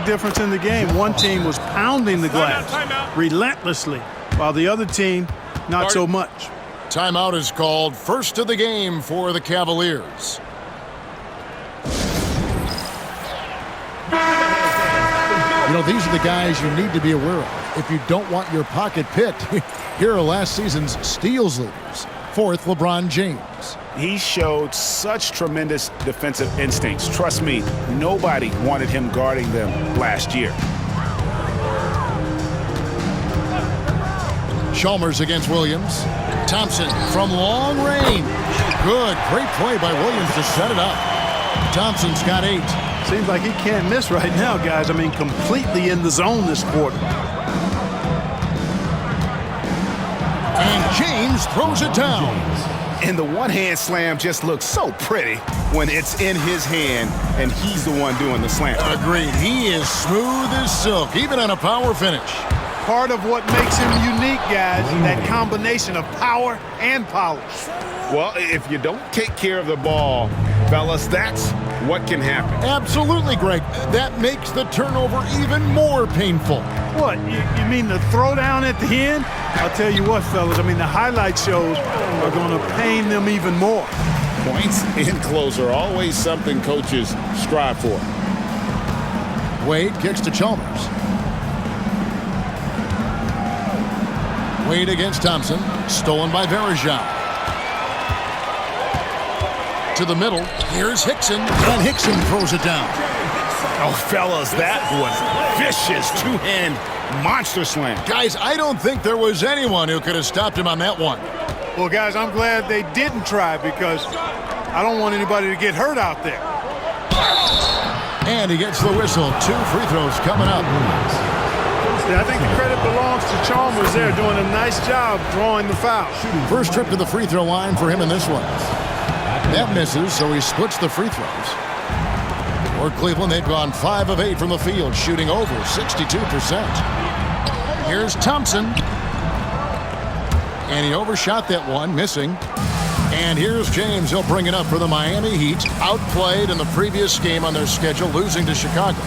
difference in the game. One team was pounding the glass relentlessly, while the other team, not so much. Timeout is called. First of the game for the Cavaliers. You know, these are the guys you need to be aware of if you don't want your pocket picked. Here are last season's steals leaders. Fourth, LeBron James. He showed such tremendous defensive instincts. Trust me, nobody wanted him guarding them last year. Chalmers against Williams. Thompson from long range. Good. Great play by Williams to set it up. Thompson's got 8. Seems like he can't miss right now, guys. I mean, completely in the zone this quarter. And James throws it down. And the one-hand slam just looks so pretty when it's in his hand and he's the one doing the slam. Agreed. He is smooth as silk, even on a power finish. Part of what makes him unique, guys, that combination of power and polish. Well, if you don't take care of the ball, fellas, that's what can happen. Absolutely, Greg. That makes the turnover even more painful. What, you mean the throwdown at the end? I'll tell you what, fellas, I mean, the highlight shows are going to pain them even more. Points in close are always something coaches strive for. Wade kicks to Chalmers. Wade against Thompson. Stolen by Verajao. To the middle. Here's Hickson. And Hickson throws it down. Oh, fellas, that was vicious two-hand monster slam. Guys, I don't think there was anyone who could have stopped him on that one. Well, guys, I'm glad they didn't try because I don't want anybody to get hurt out there. And he gets the whistle. 2 free throws coming up. Yeah, I think the credit belongs to Chalmers there, doing a nice job drawing the foul. First trip to the free throw line for him in this one. That misses, so he splits the free throws. For Cleveland, they've gone 5 of 8 from the field, shooting over 62%. Here's Thompson. And he overshot that one, missing. And here's James. He'll bring it up for the Miami Heat. Outplayed in the previous game on their schedule, losing to Chicago.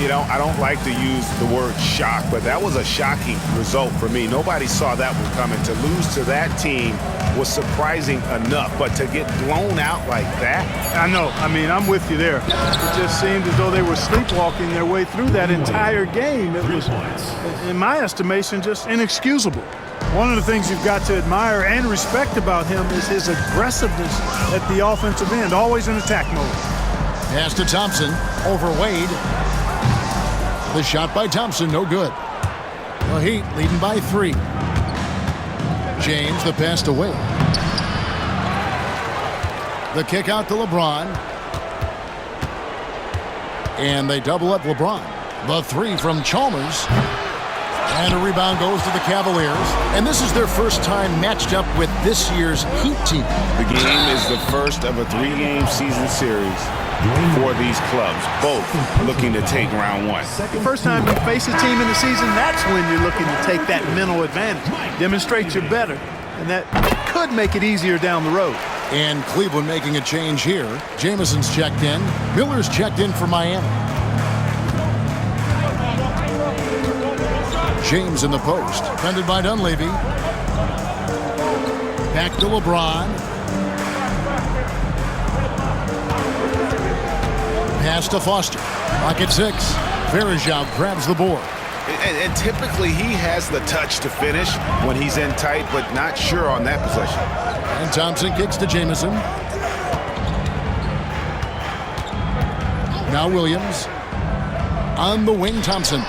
You know, I don't like to use the word shock, but that was a shocking result for me. Nobody saw that one coming. To lose to that team was surprising enough, but to get blown out like that? I know. I mean, I'm with you there. It just seemed as though they were sleepwalking their way through that entire game. It was, in my estimation, just inexcusable. One of the things you've got to admire and respect about him is his aggressiveness at the offensive end, always in attack mode. Pass to Thompson, over Wade. The shot by Thompson, no good. The Heat leading by 3. James, the pass to Wade. The kick out to LeBron. And they double up LeBron. The 3 from Chalmers. And a rebound goes to the Cavaliers. And this is their first time matched up with this year's Heat team. The game is the first of a 3-game season series for these clubs, both looking to take round 1. The first time you face a team in the season, that's when you're looking to take that mental advantage. Demonstrate you're better, and that could make it easier down the road. And Cleveland making a change here. Jamison's checked in. Miller's checked in for Miami. James in the post. Defended by Dunleavy. Back to LeBron. Pass to Foster. Clock at 6. Verajao grabs the board. And typically he has the touch to finish when he's in tight, but not sure on that possession. And Thompson kicks to Jamison. Now Williams. On the wing, Thompson.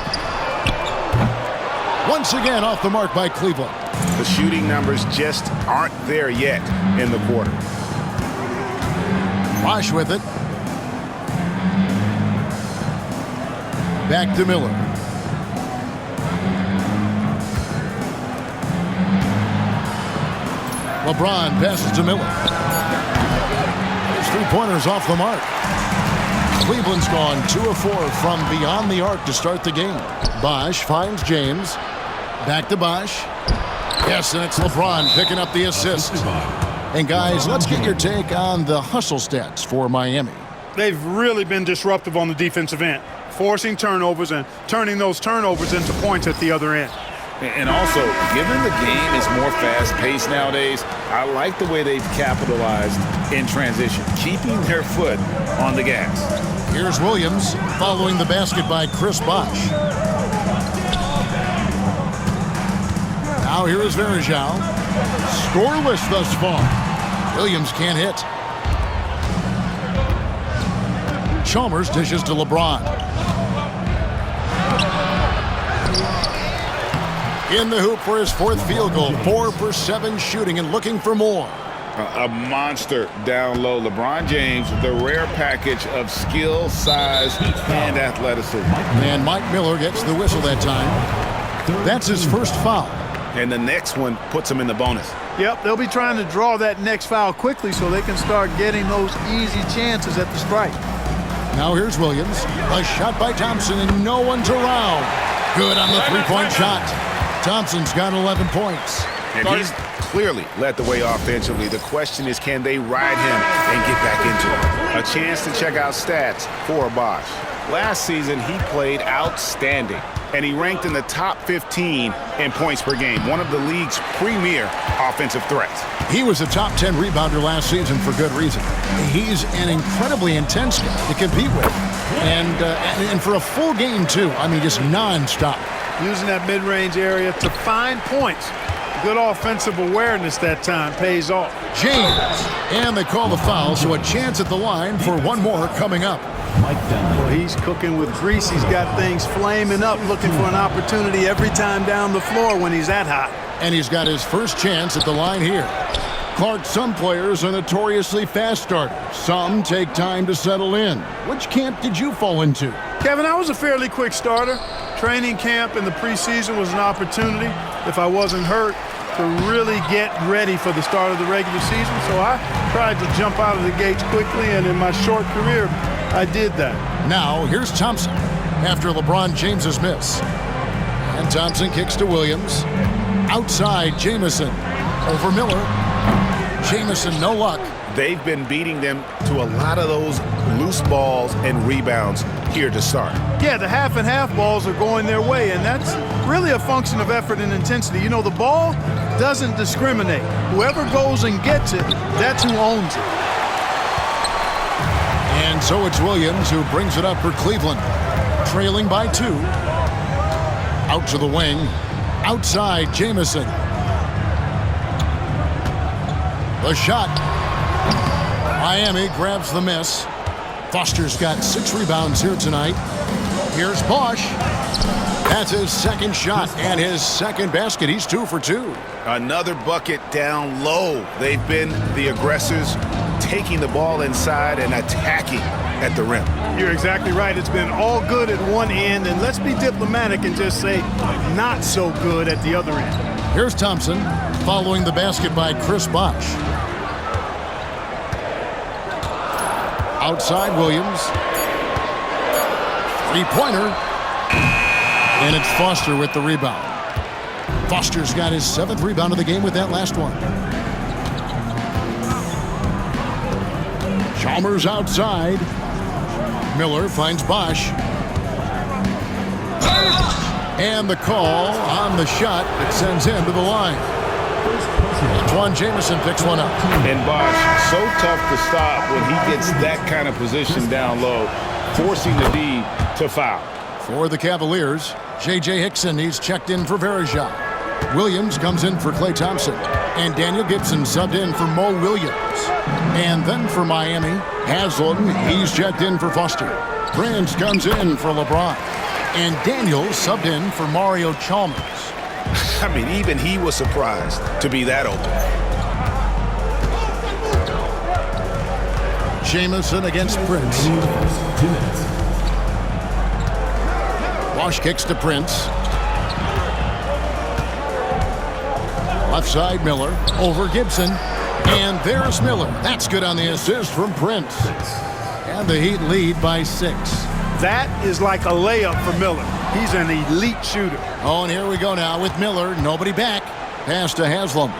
Once again off the mark by Cleveland. The shooting numbers just aren't there yet in the quarter. Bosh with it. Back to Miller. LeBron passes to Miller. His 3-pointers off the mark. Cleveland's gone 2 of 4 from beyond the arc to start the game. Bosh finds James. Back to Bosh. Yes, and it's LeBron picking up the assist. And guys, let's get your take on the hustle stats for Miami. They've really been disruptive on the defensive end. forcing turnovers and turning those turnovers into points at the other end. And also, given the game is more fast-paced nowadays, I like the way they've capitalized in transition, keeping their foot on the gas. Here's Williams following the basket by Chris Bosh. Now here is Verjao. Scoreless thus far. Williams can't hit. Chalmers dishes to LeBron. In the hoop for his fourth field goal. 4 for 7 shooting and looking for more. A monster down low. LeBron James, the rare package of skill, size, and athleticism. And Mike Miller gets the whistle that time. That's his first foul. And the next one puts him in the bonus. Yep, they'll be trying to draw that next foul quickly so they can start getting those easy chances at the strike. Now here's Williams. A shot by Thompson and no one's around. Good on the three-point shot. Thompson's got 11 points. And he's clearly led the way offensively. The question is, can they ride him and get back into it? A chance to check out stats for Bosh. Last season, he played outstanding, and he ranked in the top 15 in points per game, one of the league's premier offensive threats. He was a top 10 rebounder last season for good reason. He's an incredibly intense guy to compete with. And for a full game, too. I mean, just nonstop. Using that mid-range area to find points. Good offensive awareness that time pays off. James. And they call the foul, so a chance at the line for one more coming up. Well, he's cooking with grease. He's got things flaming up, looking for an opportunity every time down the floor when he's that hot. And he's got his first chance at the line here. Clark, some players are notoriously fast starters. Some take time to settle in. Which camp did you fall into? Kevin, I was a fairly quick starter. Training camp in the preseason was an opportunity, if I wasn't hurt, to really get ready for the start of the regular season. So I tried to jump out of the gates quickly, and in my short career, I did that. Now, here's Thompson after LeBron James's miss. And Thompson kicks to Williams. Outside, Jamison. Over Miller. Jamison, no luck. They've been beating them to a lot of those loose balls and rebounds here to start. Yeah, the half and half balls are going their way, and that's really a function of effort and intensity. You know, the ball doesn't discriminate. Whoever goes and gets it, that's who owns it. And so it's Williams who brings it up for Cleveland. Trailing by 2. Out to the wing. Outside, Jamison. The shot. Miami grabs the miss. Foster's got 6 rebounds here tonight. Here's Bosh. That's his second shot and his second basket. He's 2 for 2. Another bucket down low. They've been the aggressors, taking the ball inside and attacking at the rim. You're exactly right. It's been all good at one end, and let's be diplomatic and just say not so good at the other end. Here's Thompson following the basket by Chris Bosh. Outside Williams. Three-pointer. And it's Foster with the rebound. Foster's got his 7th rebound of the game with that last one. Chalmers outside. Miller finds Bosh. And the call on the shot that sends him to the line. Antoine Jamison picks one up. And Bosh, so tough to stop when he gets that kind of position down low, forcing the D to foul. For the Cavaliers, J.J. Hickson, he's checked in for Verjao. Williams comes in for Klay Thompson. And Daniel Gibson subbed in for Mo Williams. And then for Miami, Haslam, he's checked in for Foster. Prince comes in for LeBron. And Daniel subbed in for Mario Chalmers. I mean, even he was surprised to be that open. Jamison against Prince. 2 minutes. Bosh kicks to Prince. Left side, Miller. Over Gibson. And there's Miller. That's good on the assist from Prince. And the Heat lead by 6. That is like a layup for Miller. He's an elite shooter. Oh, and here we go now with Miller. Nobody back. Pass to Haslam.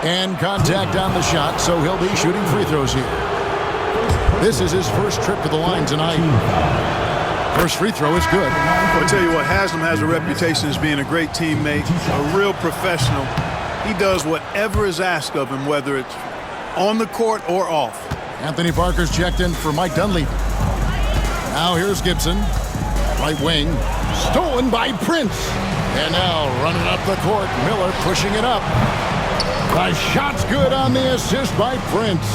And contact on the shot, so he'll be shooting free throws here. This is his first trip to the line tonight. First free throw is good. I'll tell you what, Haslam has a reputation as being a great teammate, a real professional. He does whatever is asked of him, whether it's on the court or off. Anthony Parker's checked in for Mike Dunleavy. Now here's Gibson. Right wing. Stolen by Prince. And now running up the court. Miller pushing it up. The shot's good on the assist by Prince.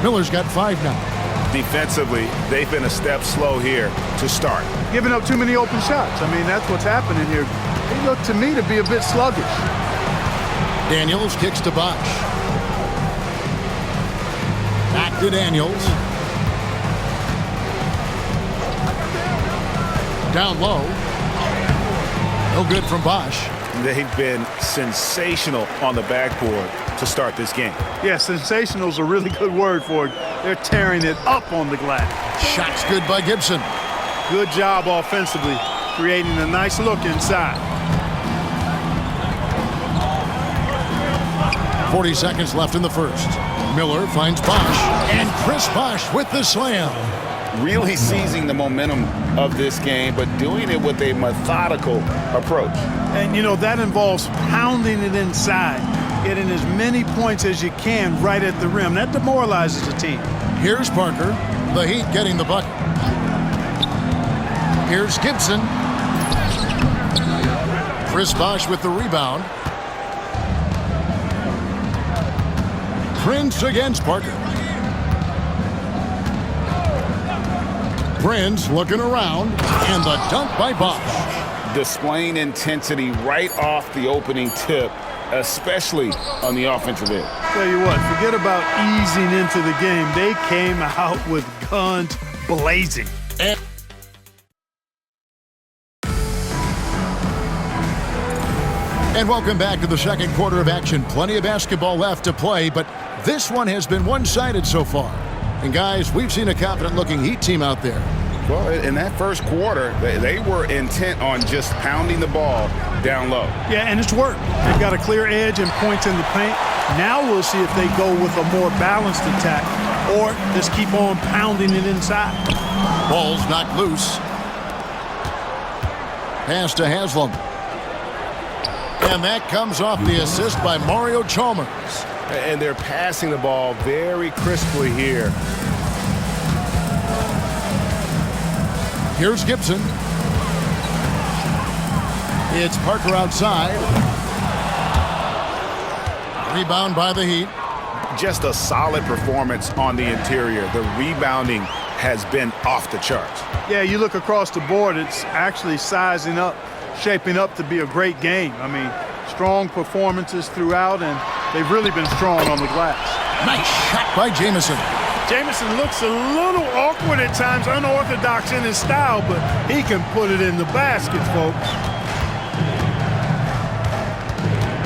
Miller's got 5 now. Defensively, they've been a step slow here to start. Giving up too many open shots. I mean, that's what's happening here. They look to me to be a bit sluggish. Daniels kicks to Bosch. Back to Daniels. Down low. No good from Bosch. They've been sensational on the backboard to start this game. Yeah, sensational is a really good word for it. They're tearing it up on the glass. Shot's good by Gibson. Good job offensively, creating a nice look inside. 40 seconds left in the first. Miller finds Bosch. And Chris Bosch with the slam. Really seizing the momentum of this game, but doing it with a methodical approach. And, you know, that involves pounding it inside, getting as many points as you can right at the rim. That demoralizes the team. Here's Parker. The Heat getting the bucket. Here's Gibson. Chris Bosch with the rebound. Prince against Parker. Prince looking around, and the dunk by Bosch. Displaying intensity right off the opening tip, especially on the offensive end. Tell you what, forget about easing into the game. They came out with guns blazing. And welcome back to the second quarter of action. Plenty of basketball left to play, but this one has been one-sided so far. And guys, we've seen a confident-looking Heat team out there. Well, in that first quarter, they were intent on just pounding the ball down low. Yeah, and it's worked. They've got a clear edge and points in the paint. Now we'll see if they go with a more balanced attack or just keep on pounding it inside. Ball's knocked loose. Pass to Haslam. And that comes off the assist by Mario Chalmers. And they're passing the ball very crisply here. Here's Gibson. It's Parker outside. Rebound by the Heat. Just a solid performance on the interior. The rebounding has been off the charts. Yeah, you look across the board, it's actually sizing up, shaping up to be a great game. I mean, strong performances throughout, and they've really been strong on the glass. Nice shot by Jamison. Jamison looks a little awkward at times, unorthodox in his style, but he can put it in the basket, folks.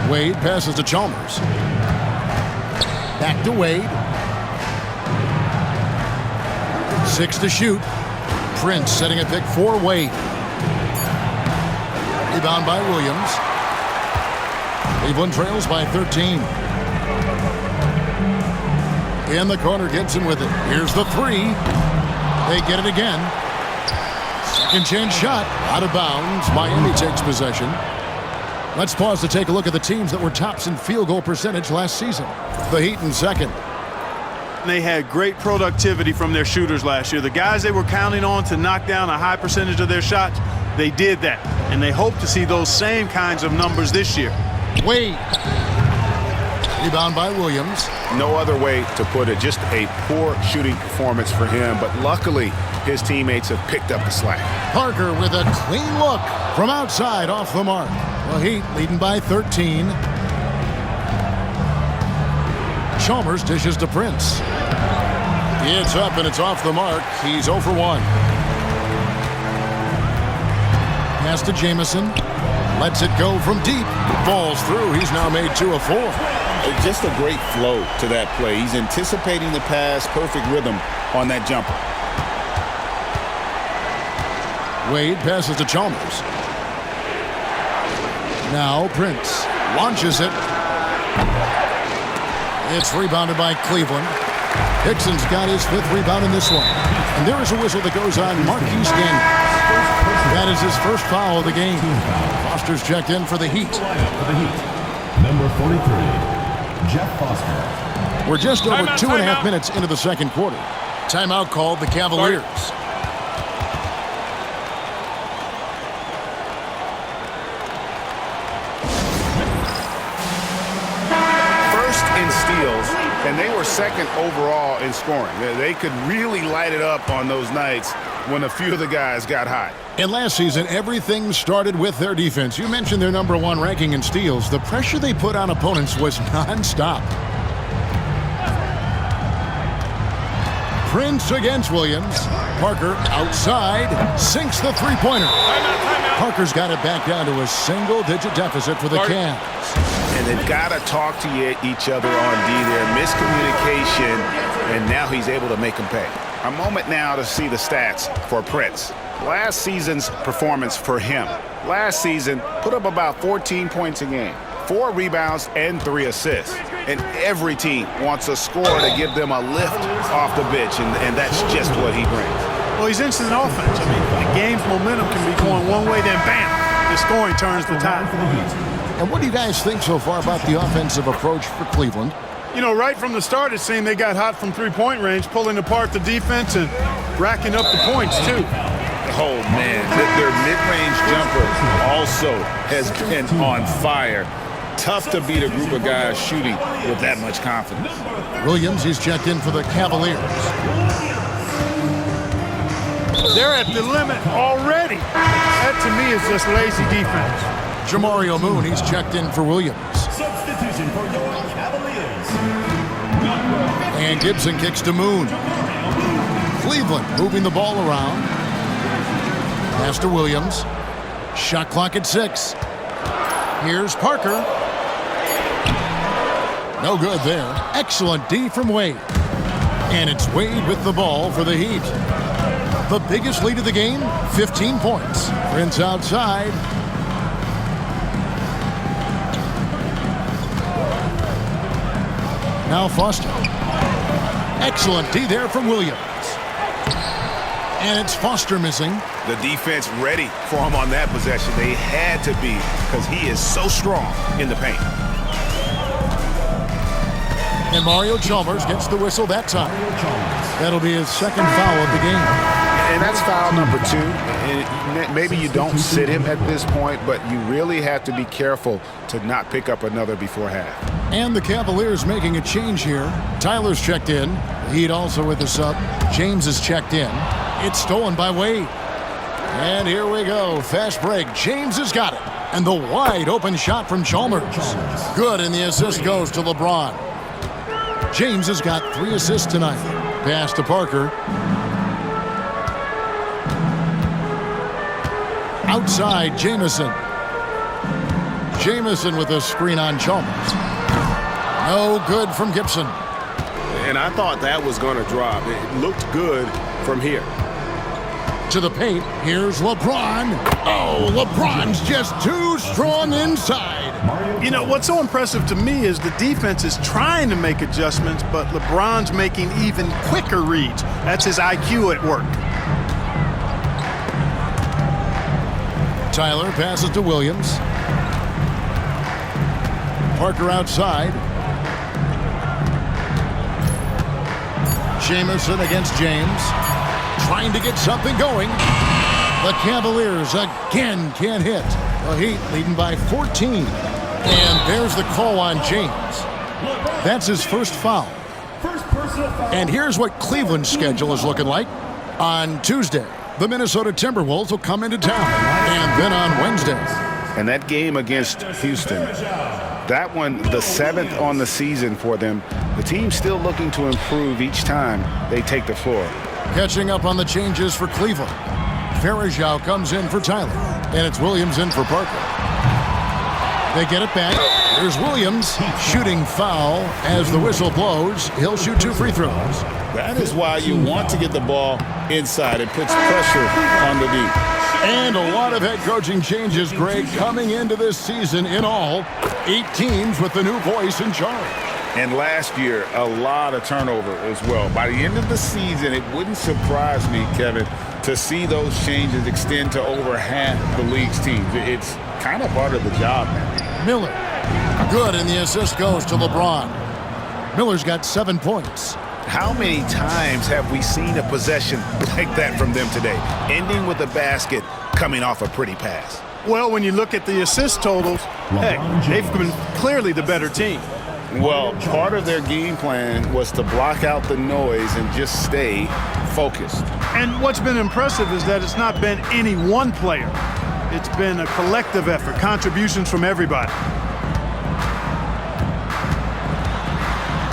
Wade passes to Chalmers. Back to Wade. 6 to shoot. Prince setting a pick for Wade. Rebound by Williams. Cleveland trails by 13. In the corner, Gibson with it. Here's the three. They get it again. Second chance shot. Out of bounds. Miami takes possession. Let's pause to take a look at the teams that were tops in field goal percentage last season. The Heat in second. They had great productivity from their shooters last year. The guys they were counting on to knock down a high percentage of their shots, they did that. And they hope to see those same kinds of numbers this year. Wade. Rebound by Williams. No other way to put it. Just a poor shooting performance for him. But luckily, his teammates have picked up the slack. Parker with a clean look from outside off the mark. The Heat leading by 13. Chalmers dishes to Prince. It's up and it's off the mark. He's 0 for 1. Pass to Jamison. Lets it go from deep. Falls through. He's now made 2 of 4. Just a great flow to that play. He's anticipating the pass, perfect rhythm on that jumper. Wade passes to Chalmers. Now Prince launches it. It's rebounded by Cleveland. Hickson's got his 5th rebound in this one. And there is a whistle that goes on Marquise Daniels. is his first foul of the game. Foster's checked in for the Heat. Number 43, Jeff Foster. We're just over 2.5 minutes into the second quarter. Timeout called the Cavaliers. First in steals, and they were second overall in scoring. They could really light it up on those nights when a few of the guys got hot. And last season, everything started with their defense. You mentioned their #1 ranking in steals. The pressure they put on opponents was nonstop. Prince against Williams. Parker outside, sinks the three-pointer. Parker's got it back down to a single-digit deficit for the Cavs. And they've got to talk to each other on D there. Miscommunication, and now he's able to make them pay. A moment now to see the stats for Prince. Last season's performance for him. Last season, put up about 14 points a game, 4 rebounds, and 3 assists. And every team wants a scorer to give them a lift off the bench, and that's just what he brings. Well, he's instant offense. I mean, the game's momentum can be going one way, then bam, the scoring turns the tide. And what do you guys think so far about the offensive approach for Cleveland? You know, right from the start, it seemed they got hot from three-point range, pulling apart the defense and racking up the points, too. Oh, man, their mid-range jumper also has been on fire. Tough to beat a group of guys shooting with that much confidence. Williams, he's checked in for the Cavaliers. They're at the limit already. That, to me, is just lazy defense. Jamario Moon, he's checked in for Williams. Substitution for your Cavaliers. And Gibson kicks to Moon. Cleveland moving the ball around. Pass to Williams. Shot clock at 6. Here's Parker. No good there. Excellent D from Wade. And it's Wade with the ball for the Heat. The biggest lead of the game, 15 points. Prince outside. Now Foster. Excellent D there from Williams. And it's Foster missing. The defense ready for him on that possession. They had to be, because he is so strong in the paint. And Mario Chalmers gets the whistle that time. That'll be his second foul of the game. And that's foul number 2. And maybe you don't sit him at this point, but you really have to be careful to not pick up another before half. And the Cavaliers making a change here. Tyler's checked in. The Heat also with the sub. James is checked in. It's stolen by Wade. And here we go. Fast break. James has got it. And the wide open shot from Chalmers. Good, and the assist goes to LeBron. James has got 3 assists tonight. Pass to Parker. Outside, Jamison. Jamison with a screen on Chalmers. No good from Gibson. And I thought that was going to drop. It looked good from here. To the paint, here's LeBron. Oh, LeBron's just too strong inside. You know, what's so impressive to me is the defense is trying to make adjustments, but LeBron's making even quicker reads. That's his IQ at work. Tyler passes to Williams. Parker outside. Jamison against James. Trying to get something going. The Cavaliers again can't hit. The Heat leading by 14. And there's the call on James. That's his first foul. And here's what Cleveland's schedule is looking like. On Tuesday, the Minnesota Timberwolves will come into town. And then on Wednesday. And that game against Houston, that one, the 7th on the season for them. The team's still looking to improve each time they take the floor. Catching up on the changes for Cleveland. Farajao comes in for Tyler. And it's Williams in for Parker. They get it back. There's Williams. Shooting foul as the whistle blows. He'll shoot 2 free throws. That is why you want to get the ball inside. It puts pressure on the D. And a lot of head coaching changes, Greg, coming into this season. In all, 8 teams with the new voice in charge. And last year, a lot of turnover as well. By the end of the season, it wouldn't surprise me, Kevin, to see those changes extend to over half the league's teams. It's kind of part of the job, man. Miller. Good, and the assist goes to LeBron. Miller's got 7 points. How many times have we seen a possession like that from them today, ending with a basket coming off a pretty pass? Well, when you look at the assist totals, heck, they've been clearly the better team. Well, part of their game plan was to block out the noise and just stay focused. And what's been impressive is that it's not been any one player. It's been a collective effort, contributions from everybody.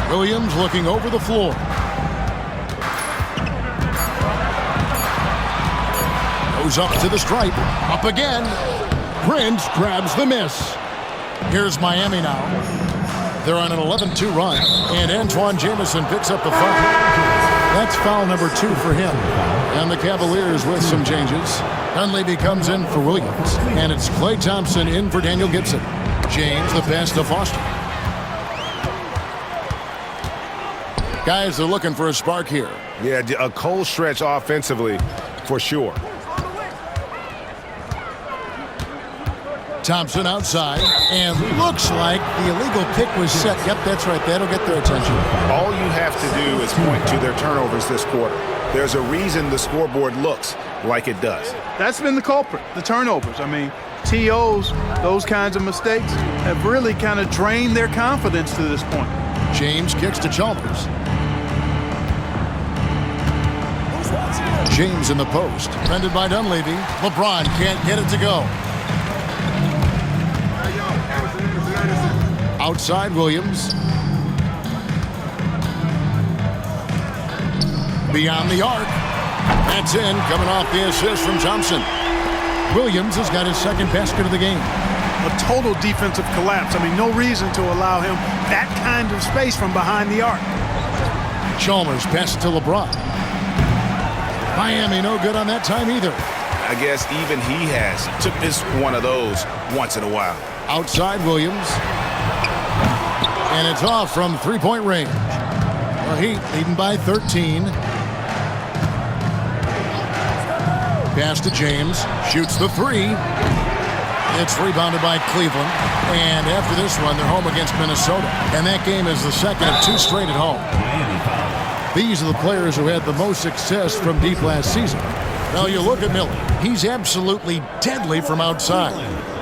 Williams looking over the floor. Goes up to the stripe. Up again. Prince grabs the miss. Here's Miami now. They're on an 11-2 run. And Antoine Jamison picks up the foul. That's foul number 2 for him. And the Cavaliers with some changes. Dunleavy comes in for Williams. And it's Klay Thompson in for Daniel Gibson. James the pass to Foster. Guys, they're looking for a spark here. Yeah, a cold stretch offensively for sure. Thompson outside, and looks like the illegal kick was set. Yep, that's right. That'll get their attention. All you have to do is point to their turnovers this quarter. There's a reason the scoreboard looks like it does. That's been the culprit, the turnovers. I mean, TOs, those kinds of mistakes, have really kind of drained their confidence to this point. James kicks to Chalmers. James in the post. Defended by Dunleavy. LeBron can't get it to go. Outside Williams. Beyond the arc. That's in, coming off the assist from Thompson. Williams has got his second basket of the game. A total defensive collapse. I mean, no reason to allow him that kind of space from behind the arc. Chalmers passes to LeBron. Miami no good on that time either. I guess even he has to miss one of those once in a while. Outside Williams. And it's off from three-point range. The Heat leading by 13. Pass to James. Shoots the three. It's rebounded by Cleveland. And after this one, they're home against Minnesota. And that game is the second of 2 straight at home. These are the players who had the most success from deep last season. Now you look at Miller. He's absolutely deadly from outside.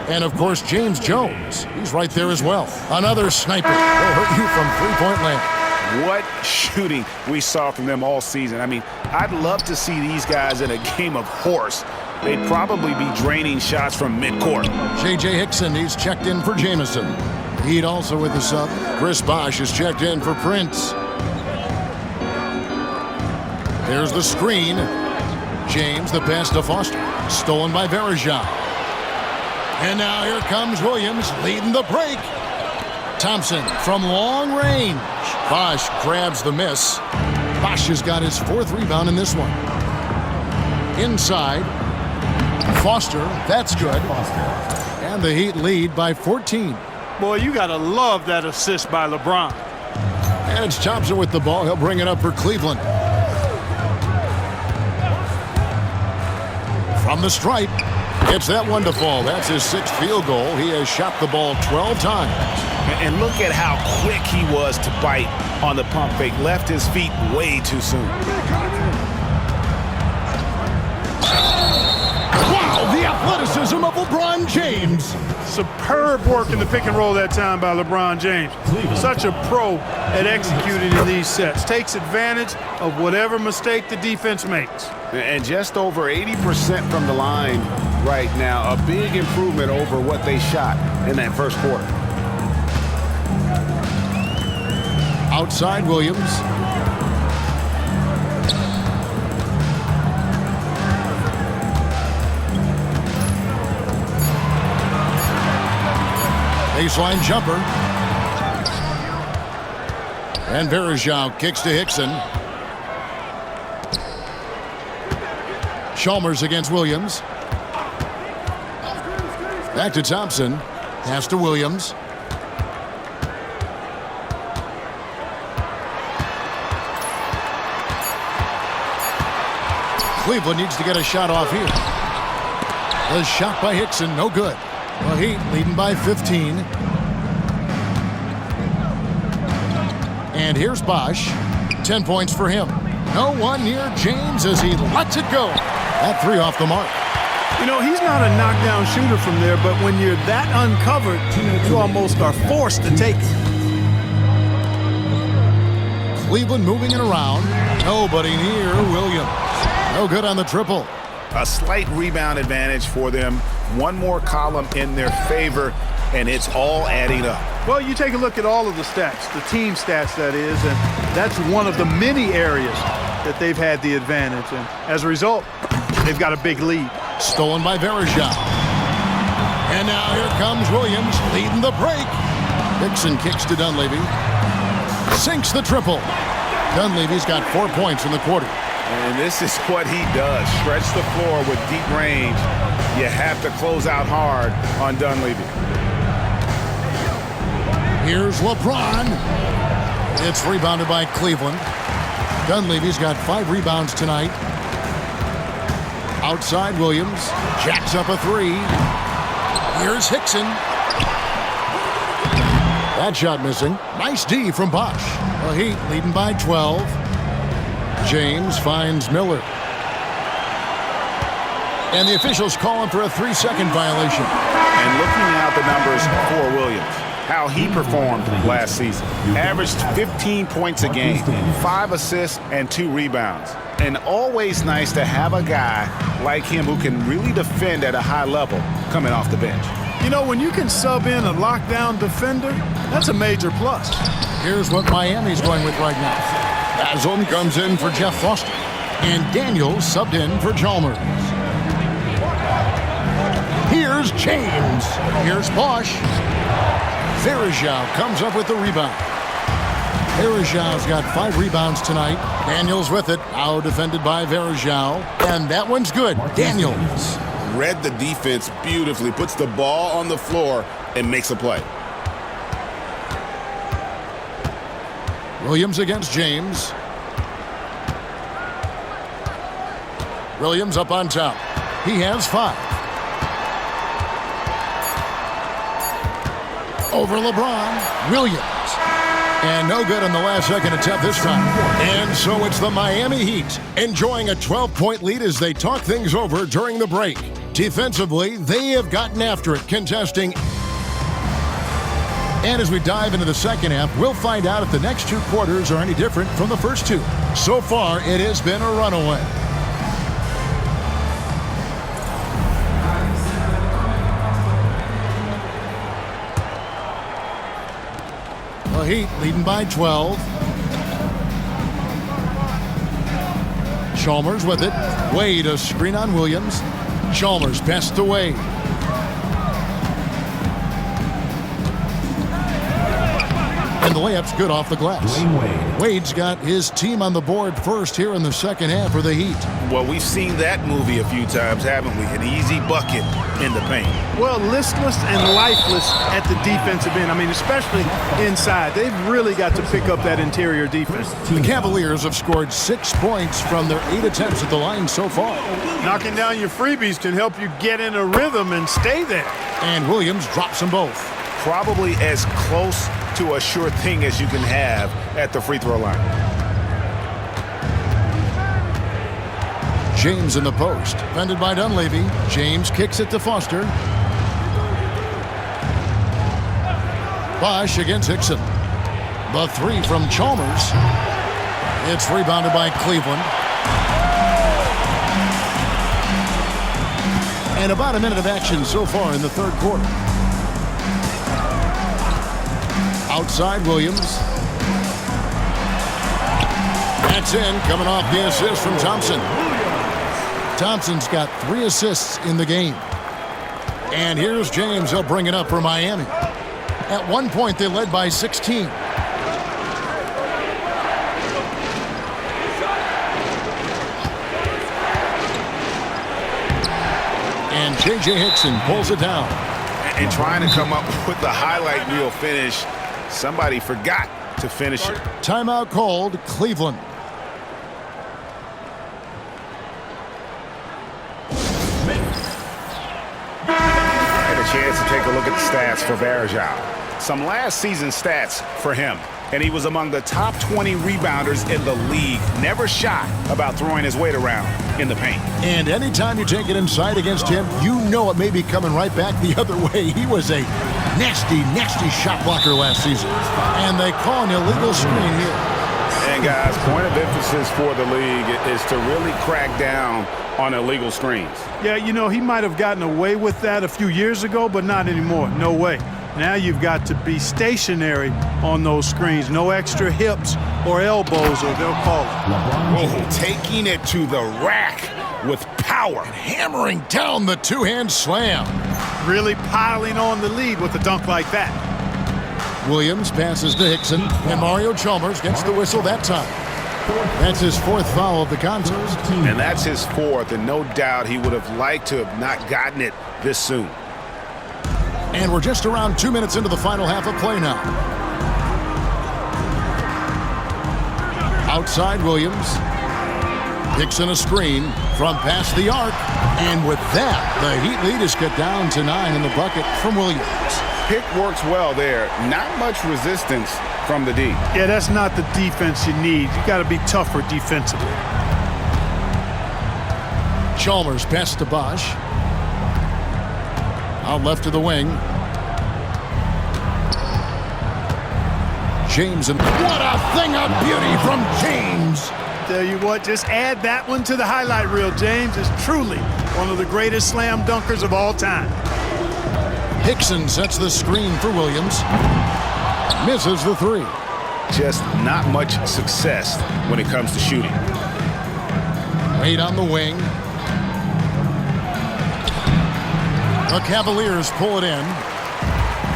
And, of course, James Jones. He's right there as well. Another sniper. Will hurt you from three-point land. What shooting we saw from them all season. I mean, I'd love to see these guys in a game of horse. They'd probably be draining shots from midcourt. J.J. Hickson, he's checked in for Jamison. Heat also with the sub. Chris Bosh is checked in for Prince. There's the screen. James, the pass to Foster. Stolen by Varejao. And now here comes Williams leading the break. Thompson from long range. Bosh grabs the miss. Bosh has got his 4th rebound in this one. Inside. Foster, that's good. And the Heat lead by 14. Boy, you got to love that assist by LeBron. And it's Thompson with the ball. He'll bring it up for Cleveland. From the stripe. Gets that one to fall. That's his 6th field goal. He has shot the ball 12 times. And look at how quick he was to bite on the pump fake. Left his feet way too soon. Wow, the athleticism of LeBron James. Superb work in the pick and roll that time by LeBron James. Such a pro at executing in these sets. Takes advantage of whatever mistake the defense makes. And just over 80% from the line right now. A big improvement over what they shot in that first quarter. Outside Williams. Baseline jumper. And Varejao kicks to Hickson. Chalmers against Williams. Back to Thompson. Pass to Williams. Cleveland needs to get a shot off here. The shot by Hickson, no good. The Heat leading by 15. And here's Bosch. 10 points for him. No one near James as he lets it go. That three off the mark. You know, he's not a knockdown shooter from there, but when you're that uncovered, you almost are forced to take it. Cleveland moving it around. Nobody near Williams. No good on the triple. A slight rebound advantage for them. One more column in their favor, and it's all adding up. Well, you take a look at all of the stats, the team stats that is, and that's one of the many areas that they've had the advantage. And as a result, they've got a big lead. Stolen by Verjao. And now here comes Williams leading the break. Hickson kicks to Dunleavy. Sinks the triple. Dunleavy's got 4 points in the quarter. And this is what he does. Stretch the floor with deep range. You have to close out hard on Dunleavy. Here's LeBron. It's rebounded by Cleveland. Dunleavy's got 5 rebounds tonight. Outside Williams. Jacks up a three. Here's Hickson. That shot missing. Nice D from Bosch. The Heat leading by 12. James finds Miller. And the officials calling for a 3-second violation. And looking at the numbers for Williams, how he performed last season. Averaged 15 points a game, 5 assists, and 2 rebounds. And always nice to have a guy like him who can really defend at a high level coming off the bench. You know, when you can sub in a lockdown defender, that's a major plus. Here's what Miami's going with right now. Basil comes in for Jeff Foster. And Daniels subbed in for Chalmers. Here's James. Here's Bosch. Verjao comes up with the rebound. Verjao's got 5 rebounds tonight. Daniels with it. Now defended by Verjao. And that one's good. Daniels. Read the defense beautifully. Puts the ball on the floor and makes a play. Williams against James. Williams up on top. He has 5. Over LeBron. Williams. And no good on the last second attempt this time. And so it's the Miami Heat enjoying a 12-point lead as they talk things over during the break. Defensively, they have gotten after it, contesting. And as we dive into the second half, we'll find out if the next 2 quarters are any different from the first 2. So far, it has been a runaway. The Heat leading by 12. Chalmers with it. Wade a screen on Williams. Chalmers best to Wade. And the layup's good off the glass. Wade's got his team on the board first here in the second half for the Heat. Well, we've seen that movie a few times, haven't we? An easy bucket in the paint. Well, listless and lifeless at the defensive end. I mean, especially inside. They've really got to pick up that interior defense. The Cavaliers have scored 6 points from their 8 attempts at the line so far. Knocking down your freebies can help you get in a rhythm and stay there. And Williams drops them both. Probably as close to a sure thing as you can have at the free throw line. James in the post. Defended by Dunleavy. James kicks it to Foster. Bosch against Hickson. The 3 from Chalmers. It's rebounded by Cleveland. And about a minute of action so far in the third quarter. Outside Williams. That's in, coming off the assist from Thompson. Thompson's got 3 assists in the game. And here's James. He'll bring it up for Miami. At one point, they led by 16. And J.J. Hickson pulls it down. And trying to come up with the highlight reel finish, somebody forgot to finish it. Timeout called, Cleveland. chance to take a look at the stats for Varejao. Some last season stats for him. And he was among the top 20 rebounders in the league. Never shy about throwing his weight around in the paint. And anytime you take it inside against him, you know it may be coming right back the other way. He was a nasty, nasty shot blocker last season. And they call an illegal screen here. And guys, point of emphasis for the league is to really crack down on illegal screens. Yeah, you know, he might have gotten away with that a few years ago, but not anymore. No way. Now you've got to be stationary on those screens. No extra hips or elbows, or they'll call it. Oh, taking it to the rack with power. Hammering down the two-hand slam. Really piling on the lead with a dunk like that. Williams passes to Hickson, and Mario Chalmers gets the whistle that time. That's his fourth foul of the contest. And that's his fourth, and no doubt he would have liked to have not gotten it this soon. And we're just around 2 minutes into the final half of play now. Outside Williams. Hickson a screen from past the arc. And with that, the Heat lead is cut down to 9 in the bucket from Williams. Pick works well there. Not much resistance from the D. Yeah, that's not the defense you need. You got to be tougher defensively. Chalmers pass to Bosch. Out left to the wing. James, and what a thing of beauty from James. Tell you what, just add that one to the highlight reel. James is truly one of the greatest slam dunkers of all time. Hickson sets the screen for Williams. Misses the three. Just not much success when it comes to shooting. Wade on the wing. The Cavaliers pull it in.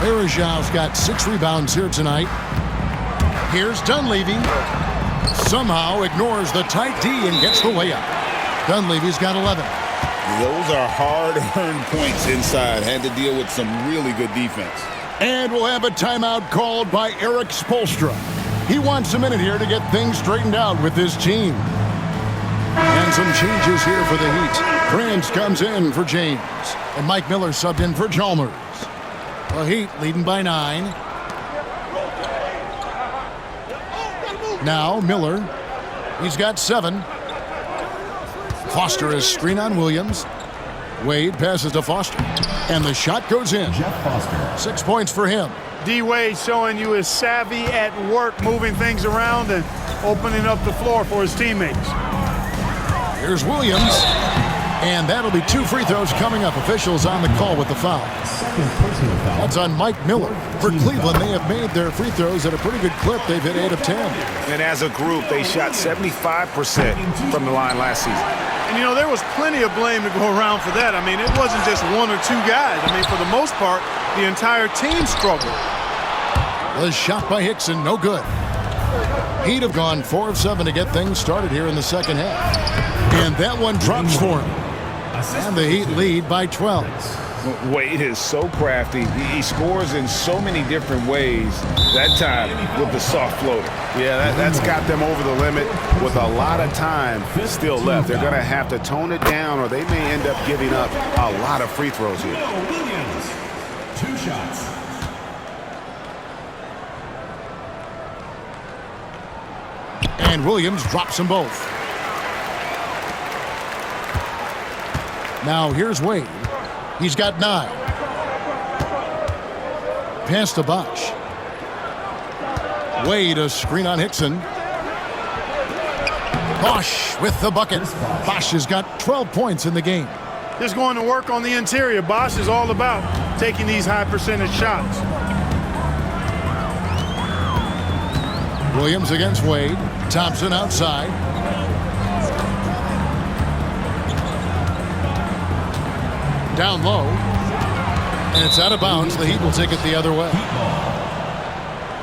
Varejao's got 6 rebounds here tonight. Here's Dunleavy. Somehow ignores the tight D and gets the layup. Dunleavy's got 11. Those are hard-earned points inside. Had to deal with some really good defense. And we'll have a timeout called by Eric Spoelstra. He wants a minute here to get things straightened out with his team. And some changes here for the Heat. Prince comes in for James. And Mike Miller subbed in for Chalmers. The Heat leading by 9. Now Miller. He's got 7. Foster is screen on Williams. Wade passes to Foster. And the shot goes in. Jeff Foster. 6 points for him. D. Wade showing you his savvy at work, moving things around and opening up the floor for his teammates. Here's Williams. And that'll be 2 free throws coming up. Officials on the call with the foul. Second personal foul. That's on Mike Miller. For Cleveland, they have made their free throws at a pretty good clip. They've hit 8 of 10. And as a group, they shot 75% from the line last season. And, you know, there was plenty of blame to go around for that. I mean, it wasn't just 1 or 2 guys. I mean, for the most part, the entire team struggled. The shot by Hickson, no good. He'd have gone 4 of 7 to get things started here in the second half. And that one drops for him. And the Heat lead by 12. Wade is so crafty. He scores in so many different ways. That time with the soft floater. Yeah, that's got them over the limit with a lot of time still left. They're going to have to tone it down or they may end up giving up a lot of free throws here. Williams. 2 shots. And Williams drops them both. Now here's Wade. He's got 9. Pass to Bosch. Wade a screen on Hickson. Bosch with the bucket. Bosch has got 12 points in the game. Just going to work on the interior. Bosch is all about taking these high percentage shots. Williams against Wade. Thompson outside. Down low. And it's out of bounds. The Heat will take it the other way.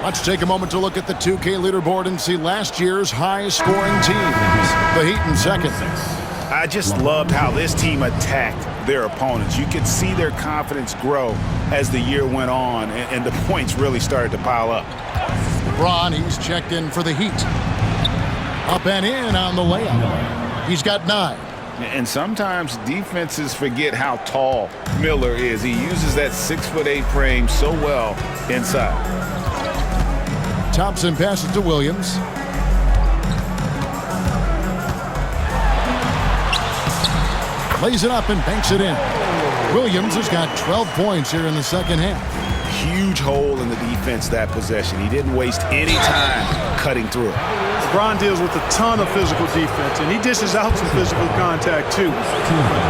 Let's take a moment to look at the 2K leaderboard and see last year's high-scoring teams. The Heat in second. I just loved how this team attacked their opponents. You could see their confidence grow as the year went on, and the points really started to pile up. LeBron, he's checked in for the Heat. Up and in on the layup. He's got 9. And sometimes defenses forget how tall Miller is. He uses that 6'8" frame so well inside. Thompson passes to Williams. Lays it up and banks it in. Williams has got 12 points here in the second half. Huge hole in the defense that possession. He didn't waste any time cutting through it. LeBron deals with a ton of physical defense, and he dishes out some physical contact too.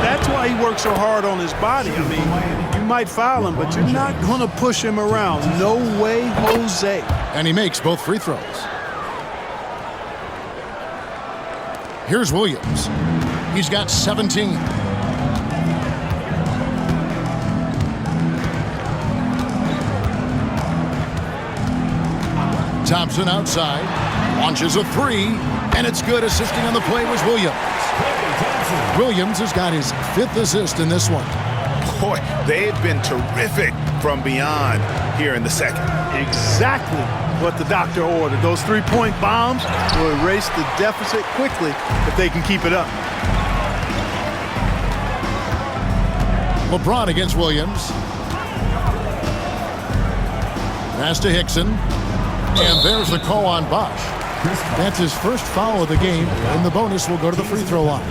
That's why he works so hard on his body. I mean, you might foul him, but you're not going to push him around. No way, Jose. And he makes both free throws. Here's Williams. He's got 17. Thompson outside, launches a three, and it's good. Assisting on the play was Williams. Williams has got his 5th assist in this one. Boy, they've been terrific from beyond here in the second. Exactly what the doctor ordered. Those 3-point bombs will erase the deficit quickly if they can keep it up. LeBron against Williams. Pass to Hickson. And there's the call on Bosch. That's his first foul of the game, and the bonus will go to the free throw line.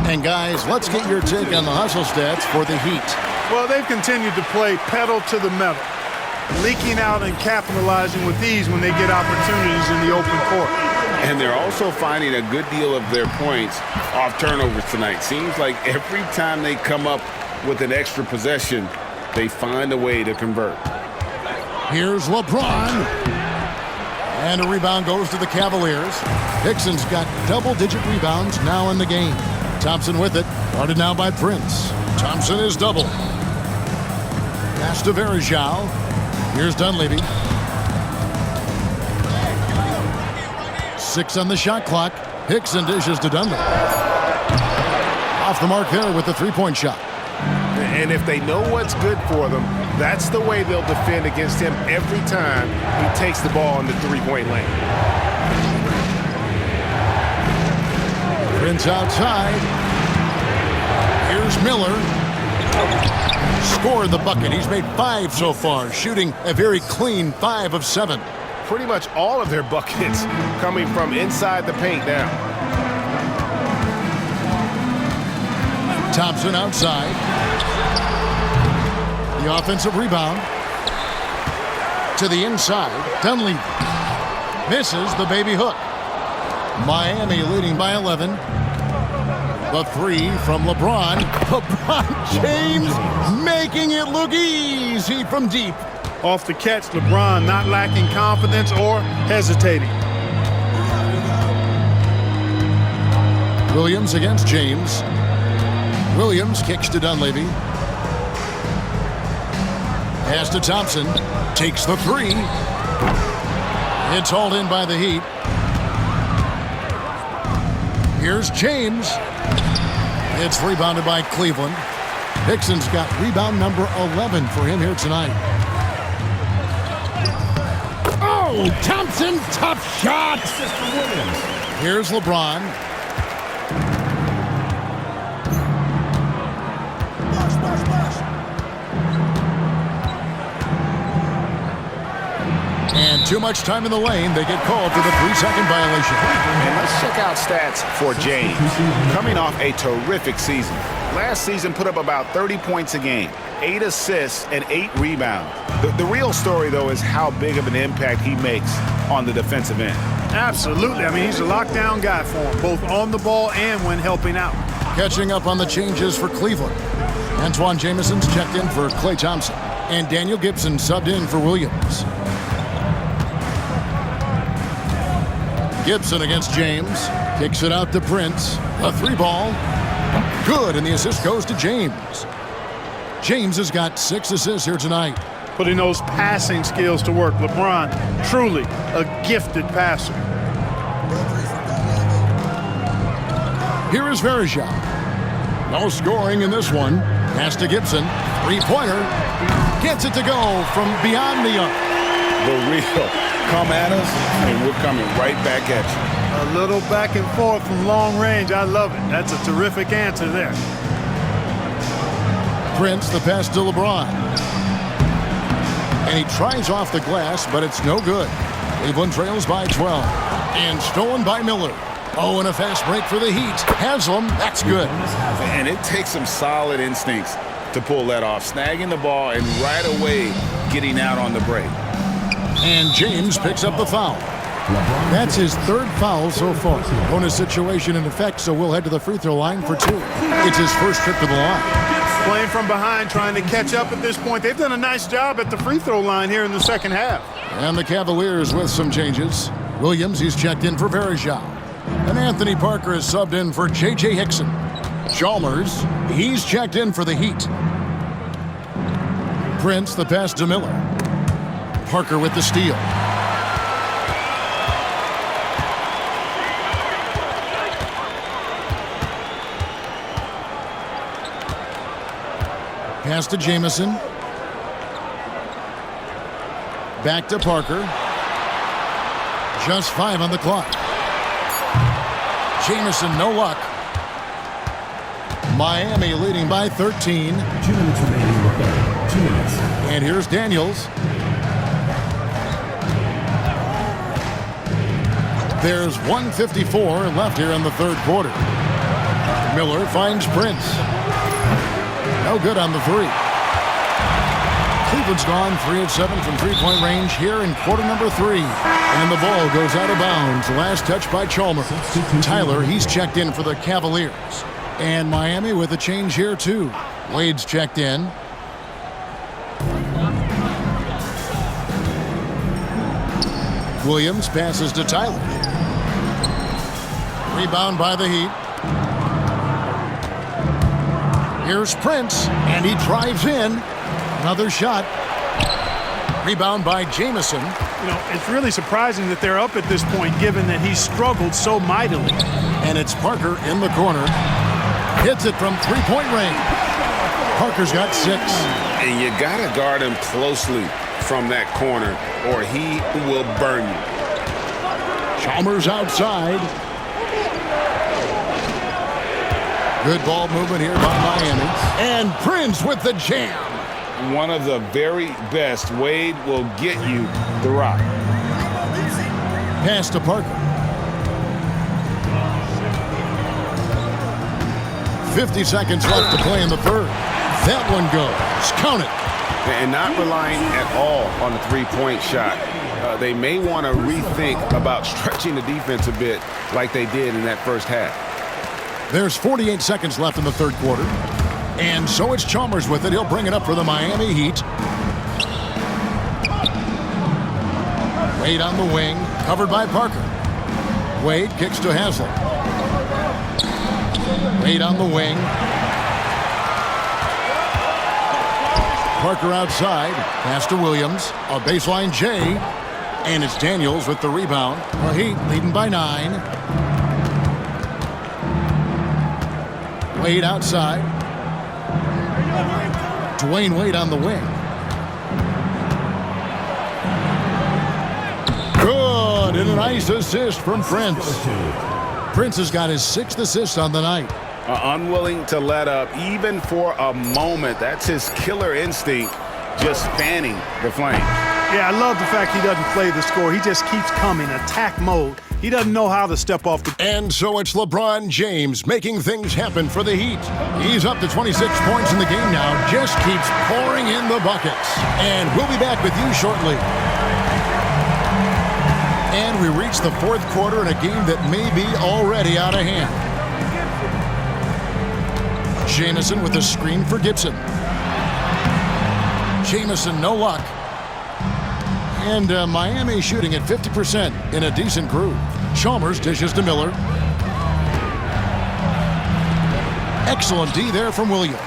And guys, let's get your take on the hustle stats for the Heat. Well, they've continued to play pedal to the metal, leaking out and capitalizing with ease when they get opportunities in the open court. And they're also finding a good deal of their points off turnovers tonight. Seems like every time they come up with an extra possession, they find a way to convert. Here's LeBron. And a rebound goes to the Cavaliers. Hickson's got double-digit rebounds now in the game. Thompson with it. Guarded now by Prince. Thompson is double. Pass to Verjao. Here's Dunleavy. 6 on the shot clock. Hickson dishes to Dunleavy. Off the mark there with the 3-point shot. And if they know what's good for them, that's the way they'll defend against him every time he takes the ball in the 3-point lane. Prince outside. Here's Miller. Scored the bucket. He's made 5 so far, shooting a very clean 5 of 7. Pretty much all of their buckets coming from inside the paint now. Thompson outside. The offensive rebound. To the inside. Dunleavy. Misses the baby hook. Miami leading by 11. The 3 from LeBron. LeBron James making it look easy from deep. Off the catch, LeBron not lacking confidence or hesitating. Williams against James. Williams kicks to Dunleavy. Pass to Thompson. Takes the 3. It's hauled in by the Heat. Here's James. It's rebounded by Cleveland. Hickson's got rebound number 11 for him here tonight. Oh, Thompson, tough shot. Here's LeBron. And too much time in the lane. They get called for the 3-second violation. And let's check out stats for James. Coming off a terrific season. Last season put up about 30 points a game, 8 assists, and 8 rebounds. The real story, though, is how big of an impact he makes on the defensive end. Absolutely. I mean, he's a lockdown guy for him, both on the ball and when helping out. Catching up on the changes for Cleveland. Antoine Jameson's checked in for Klay Thompson. And Daniel Gibson subbed in for Williams. Gibson against James. Kicks it out to Prince. A 3-ball. Good, and the assist goes to James. James has got 6 assists here tonight. Putting those passing skills to work. LeBron, truly a gifted passer. Here is Verjao. No scoring in this one. Pass to Gibson. 3-pointer. Gets it to go from beyond the arc. The real come at us, and we're coming right back at you. A little back and forth from long range. I love it. That's a terrific answer there. Prince, the pass to LeBron. And he tries off the glass, but it's no good. Cleveland trails by 12. And stolen by Miller. Oh, and a fast break for the Heat. Haslam, that's good. And it takes some solid instincts to pull that off. Snagging the ball and right away getting out on the break. And James picks up the foul. That's his third foul so far. Bonus situation in effect, so we'll head to the free throw line for 2. It's his first trip to the line. Playing from behind, trying to catch up at this point. They've done a nice job at the free throw line here in the second half. And the Cavaliers with some changes. Williams, he's checked in for Varejao. And Anthony Parker is subbed in for J.J. Hickson. Chalmers, he's checked in for the Heat. Prince, the pass to Miller. Parker with the steal. Pass to Jamison. Back to Parker. Just 5 on the clock. Jamison, no luck. Miami leading by 13. 2 minutes remaining in the third. 2 minutes. And here's Daniels. There's 1:54 left here in the third quarter. Miller finds Prince. No good on the 3. Cleveland's gone 3 of 7 from three-point range here in quarter number 3. And the ball goes out of bounds. Last touch by Chalmers. Tyler, he's checked in for the Cavaliers. And Miami with a change here, too. Wade's checked in. Williams passes to Tyler. Rebound by the Heat. Here's Prince, and he drives in. Another shot. Rebound by Jamison. You know, it's really surprising that they're up at this point, given that he struggled so mightily. And it's Parker in the corner. Hits it from three-point range. Parker's got 6. And you got to guard him closely from that corner, or he will burn you. Chalmers outside. Good ball movement here by Miami. And Prince with the jam. One of the very best. Wade will get you the rock. Pass to Parker. 50 seconds left to play in the third. That one goes. Count it. And not relying at all on the three-point shot. They may want to rethink about stretching the defense a bit like they did in that first half. There's 48 seconds left in the third quarter. And so it's Chalmers with it. He'll bring it up for the Miami Heat. Wade on the wing, covered by Parker. Wade kicks to Haslam. Wade on the wing. Parker outside. Pass to Williams. A baseline J. And it's Daniels with the rebound. The Heat leading by 9. Wade outside. Dwayne Wade on the wing. Good, and a nice assist from Prince. Prince has got his 6th assist on the night. Unwilling to let up even for a moment. That's his killer instinct, just fanning the flames. Yeah, I love the fact he doesn't play the score. He just keeps coming, attack mode. He doesn't know how to step off the... And so it's LeBron James making things happen for the Heat. He's up to 26 points in the game now, just keeps pouring in the buckets. And we'll be back with you shortly. And we reach the fourth quarter in a game that may be already out of hand. Jamison with a screen for Gibson. Jamison, no luck. And Miami shooting at 50% in a decent groove. Chalmers dishes to Miller. Excellent D there from Williams.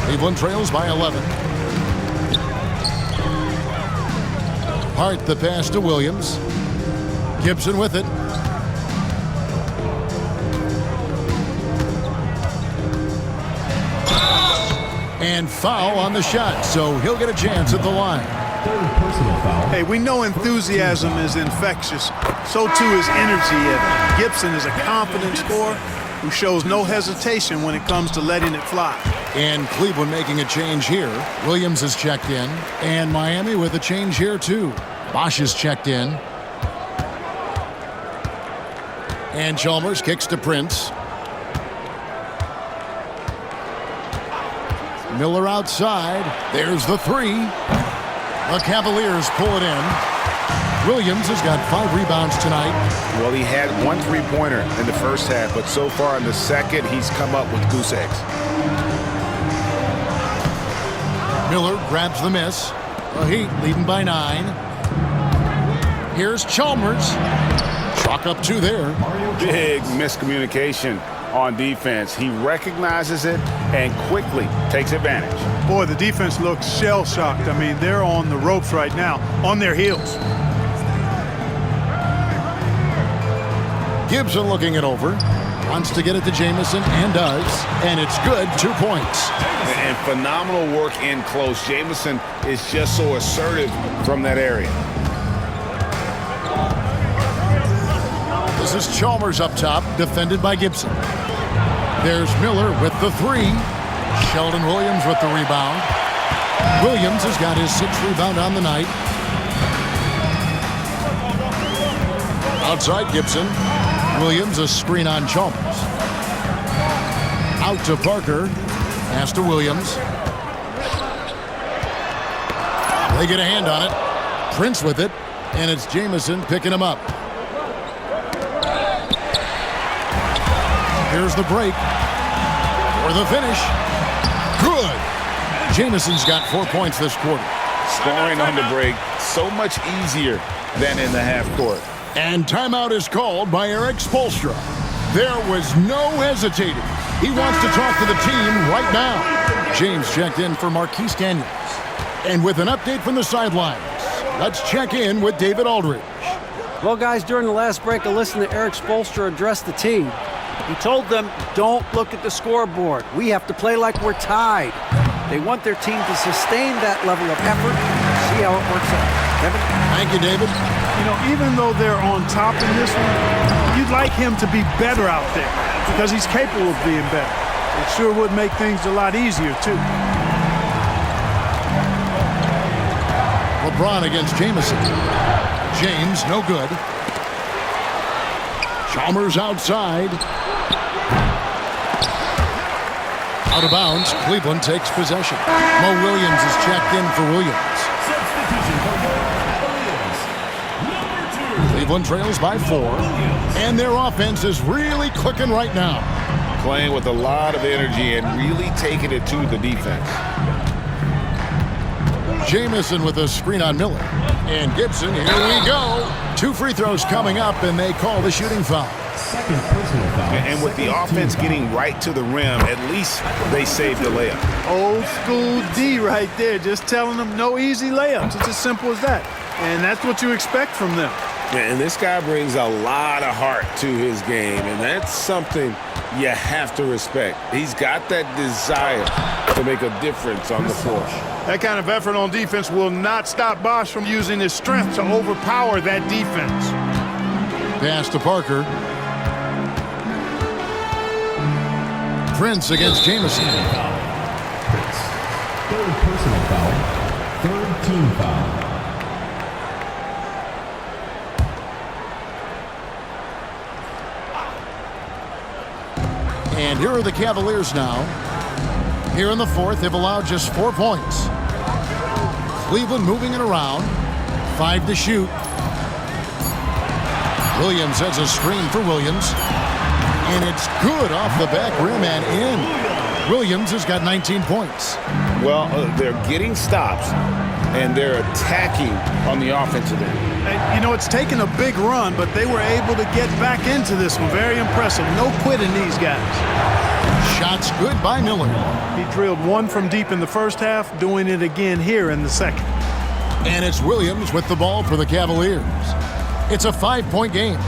Cleveland trails by 11. Hart the pass to Williams. Gibson with it. And foul on the shot, so he'll get a chance at the line. Third personal foul. Hey, we know enthusiasm is infectious. So too is energy. And Gibson is a confident scorer who shows no hesitation when it comes to letting it fly. And Cleveland making a change here. Williams has checked in. And Miami with a change here too. Bosch is checked in. And Chalmers kicks to Prince. Miller outside. There's the three. The Cavaliers pull it in. Williams has got 5 rebounds tonight. Well, he had 1 3-pointer in the first half, but so far in the second, he's come up with goose eggs. Miller grabs the miss. The Heat leading by 9. Here's Chalmers. Chalk up 2 there. Big miscommunication on defense. He recognizes it and quickly takes advantage. Boy, the defense looks shell-shocked. I mean, they're on the ropes right now, on their heels. Gibson looking it over. Wants to get it to Jamison and does. And it's good. 2 points. And phenomenal work in close. Jamison is just so assertive from that area. This is Chalmers up top, defended by Gibson. There's Miller with the 3. Sheldon Williams with the rebound. Williams has got his 6th rebound on the night. Outside Gibson. Williams a screen on Chalmers. Out to Parker. Pass to Williams. They get a hand on it. Prince with it. And it's Jamison picking him up. Here's the break. For the finish. Good. Jamison's got 4 points this quarter. Scoring on the break, so much easier than in the half court. And timeout is called by Eric Spoelstra. There was no hesitating. He wants to talk to the team right now. James checked in for Marquise Daniels. And with an update from the sidelines, let's check in with David Aldridge. Well, guys, during the last break, I listened to Eric Spoelstra address the team. He told them, don't look at the scoreboard. We have to play like we're tied. They want their team to sustain that level of effort. See how it works out. Kevin? Thank you, David. You know, even though they're on top in this one, you'd like him to be better out there because he's capable of being better. It sure would make things a lot easier, too. LeBron against Jamison. James, no good. Chalmers outside. Out of bounds, Cleveland takes possession. Mo Williams is checked in for Williams. Substitution for Williams. Number 2. Cleveland trails by 4. And their offense is really clicking right now. Playing with a lot of energy and really taking it to the defense. Jamison with a screen on Miller. And Gibson, here we go. 2 free throws coming up, and they call the shooting foul. Second personal foul. And with the offense getting right to the rim, at least they saved the layup. Old school D right there, just telling them no easy layups. It's as simple as that. And that's what you expect from them. And this guy brings a lot of heart to his game, and that's something you have to respect. He's got that desire to make a difference on the floor. That kind of effort on defense will not stop Bosch from using his strength to overpower that defense. Pass to Parker. Prince against Jamison. Prince. Third personal foul. Third team foul. And here are the Cavaliers now. Here in the 4th, they've allowed just 4 points. Cleveland moving it around. 5 to shoot. Williams has a screen for Williams. And it's good off the back rim and in. Williams has got 19 points. Well, they're getting stops, and they're attacking on the offensive end. And, you know, it's taken a big run, but they were able to get back into this one. Very impressive. No quitting these guys. Shots good by Miller. He drilled 1 from deep in the first half, doing it again here in the second. And it's Williams with the ball for the Cavaliers. It's a 5-point game.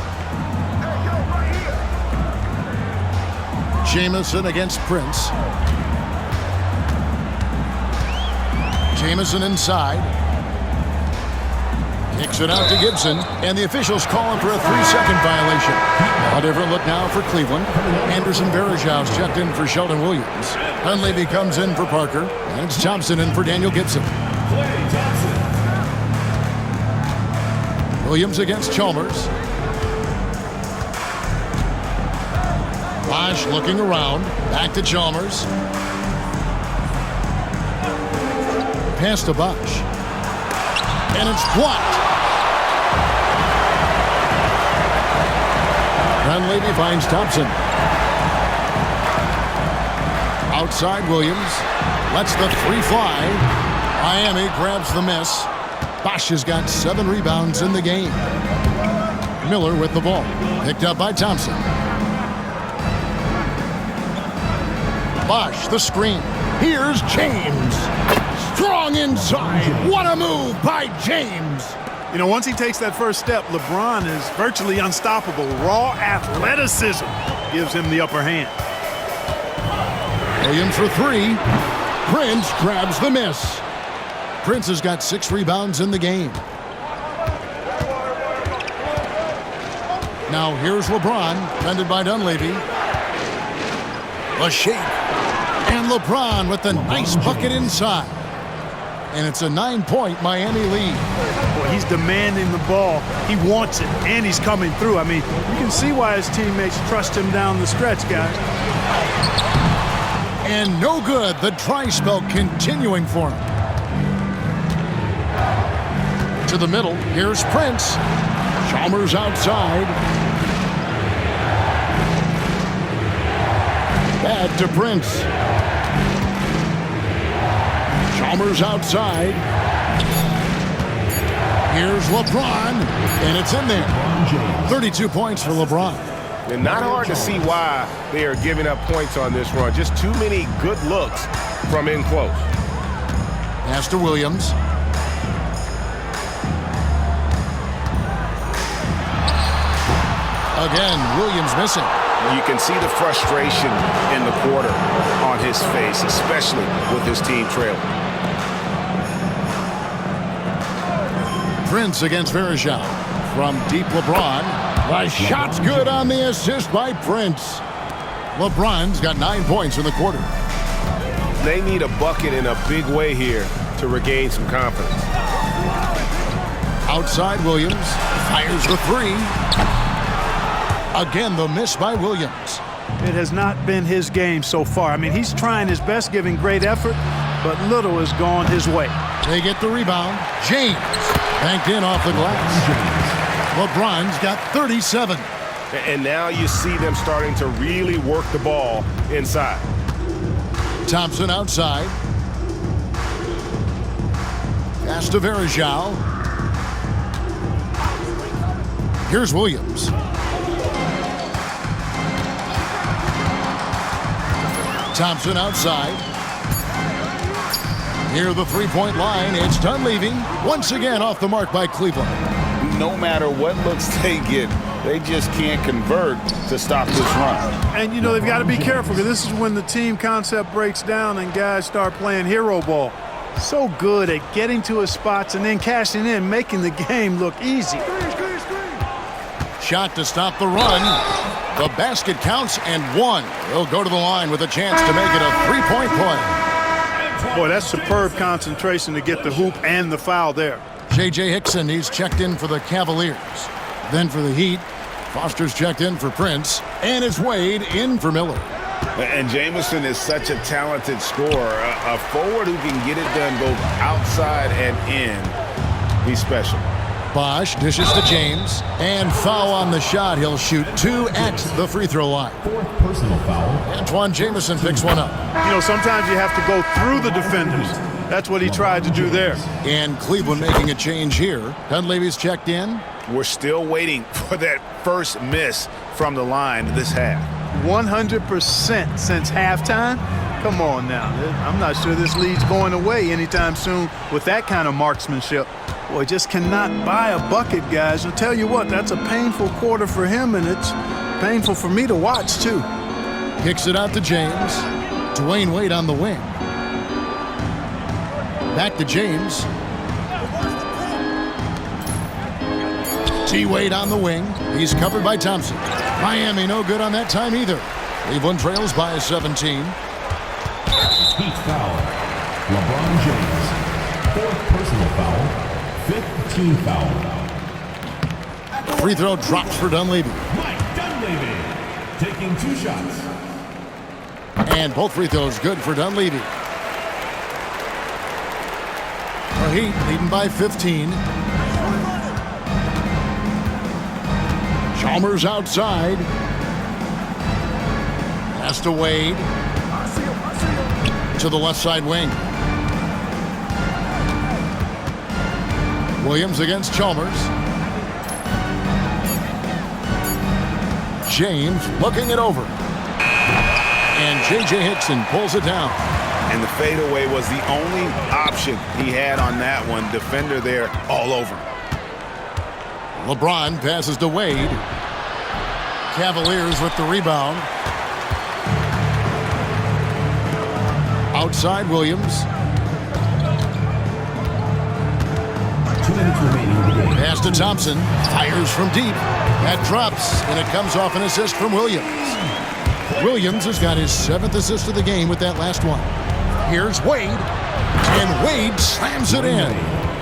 Jamison against Prince. Jamison inside. Kicks it out to Gibson, and the officials call him for a 3-second violation. A different look now for Cleveland. Anderson Varejau's checked in for Sheldon Williams. Dunleavy comes in for Parker, and it's Thompson in for Daniel Gibson. Williams against Chalmers. Bosch looking around. Back to Chalmers. Pass to Bosch. And it's blocked. Dunleavy finds Thompson. Outside Williams. Lets the 3 fly. Miami grabs the miss. Bosch has got 7 rebounds in the game. Miller with the ball. Picked up by Thompson. Bosch, the screen. Here's James. Strong inside. What a move by James. You know, once he takes that first step, LeBron is virtually unstoppable. Raw athleticism gives him the upper hand. Williams for 3. Prince grabs the miss. Prince has got 6 rebounds in the game. Now here's LeBron, defended by Dunleavy. A shake. And LeBron with the nice bucket inside. And it's a 9-point Miami lead. Boy, he's demanding the ball. He wants it, and he's coming through. I mean, you can see why his teammates trust him down the stretch, guys. And no good. The dry spell continuing for him. To the middle. Here's Prince. Chalmers outside. Back to Prince. Chalmers outside. Here's LeBron, and it's in there. 32 points for LeBron. And not hard to see why they are giving up points on this run. Just too many good looks from in close. Pass to Williams. Again, Williams missing. You can see the frustration in the quarter on his face, especially with his team trailing. Prince against Varejao. From deep LeBron. The shot's good on the assist by Prince. LeBron's got 9 points in the quarter. They need a bucket in a big way here to regain some confidence. Outside Williams. Fires the 3. Again, the miss by Williams. It has not been his game so far. I mean, he's trying his best, giving great effort, but little has gone his way. They get the rebound. James banked in off the glass. LeBron's got 37. And now you see them starting to really work the ball inside. Thompson outside. Pass to Varejao. Here's Williams. Thompson outside. Near the 3-point line, it's Dunleavy. Once again off the mark by Cleveland. No matter what looks they get, they just can't convert to stop this run. And, you know, they've got to be careful because this is when the team concept breaks down and guys start playing hero ball. So good at getting to his spots and then cashing in, making the game look easy. Shot to stop the run. The basket counts and 1. He'll go to the line with a chance to make it a 3-point play. Boy, that's superb concentration to get the hoop and the foul there. J.J. Hickson, he's checked in for the Cavaliers. Then for the Heat, Foster's checked in for Prince. And it's Wade in for Miller. And Jamison is such a talented scorer. A forward who can get it done both outside and in. He's special. Bosch dishes to James, and foul on the shot. He'll shoot 2 at the free throw line. 4th personal foul. Antoine Jamison picks one up. You know, sometimes you have to go through the defenders. That's what he tried to do there. And Cleveland making a change here. Dunleavy's checked in. We're still waiting for that first miss from the line this half. 100% since halftime? Come on now. I'm not sure this lead's going away anytime soon with that kind of marksmanship. Boy, just cannot buy a bucket, guys. I'll tell you what, that's a painful quarter for him, and it's painful for me to watch, too. Kicks it out to James. Dwayne Wade on the wing. Back to James. T-Wade on the wing. He's covered by Thompson. Miami no good on that time either. Cleveland trails by 17. Heat foul. LeBron James. 4th personal foul. 5th team foul. Free throw drops for Dunleavy. Mike Dunleavy taking 2 shots. And both free throws good for Dunleavy. The Heat leading by 15. Chalmers outside. Pass to Wade. To the left side wing. Williams against Chalmers. James looking it over. And J.J. Hickson pulls it down. And the fadeaway was the only option he had on that one. Defender there all over. LeBron passes to Wade. Cavaliers with the rebound. Outside Williams. 2 minutes remaining in the game. Pass to Thompson. Fires from deep. That drops, and it comes off an assist from Williams. Williams has got his 7th assist of the game with that last one. Here's Wade. And Wade slams it in.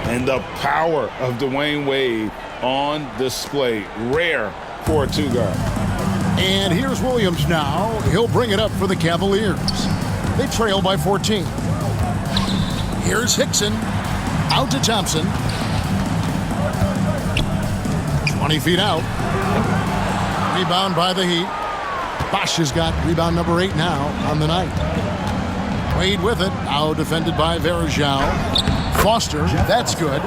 And the power of Dwayne Wade on display. Rare for a 2-guard. And here's Williams now. He'll bring it up for the Cavaliers. They trail by 14. Here's Hickson. Out to Thompson. 20 feet out. Rebound by the Heat. Bosch has got rebound number 8 now on the night. Wade with it. Now defended by Verajao. Foster. That's good.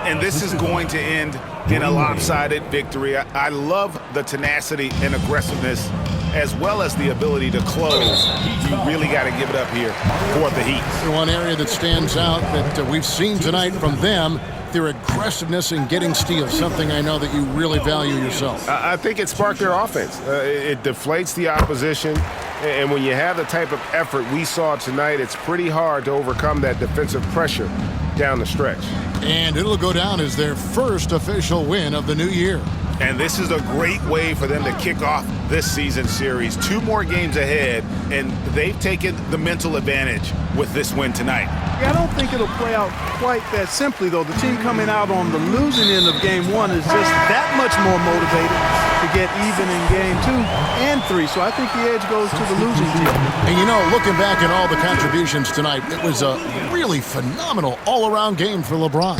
And this is going to end in a lopsided victory. I love the tenacity and aggressiveness as well as the ability to close. You really got to give it up here for the Heat. One area that stands out that we've seen tonight from them, their aggressiveness in getting steals, something I know that you really value yourself. I think it sparked their offense. It deflates the opposition, and when you have the type of effort we saw tonight, it's pretty hard to overcome that defensive pressure down the stretch. And it'll go down as their first official win of the new year. And this is a great way for them to kick off this season series. 2 more games ahead, and they've taken the mental advantage with this win tonight. Yeah, I don't think it'll play out quite that simply, though. The team coming out on the losing end of game 1 is just that much more motivated to get even in game 2 and 3. So I think the edge goes to the losing team. And you know, looking back at all the contributions tonight, it was a really phenomenal all-around game for LeBron.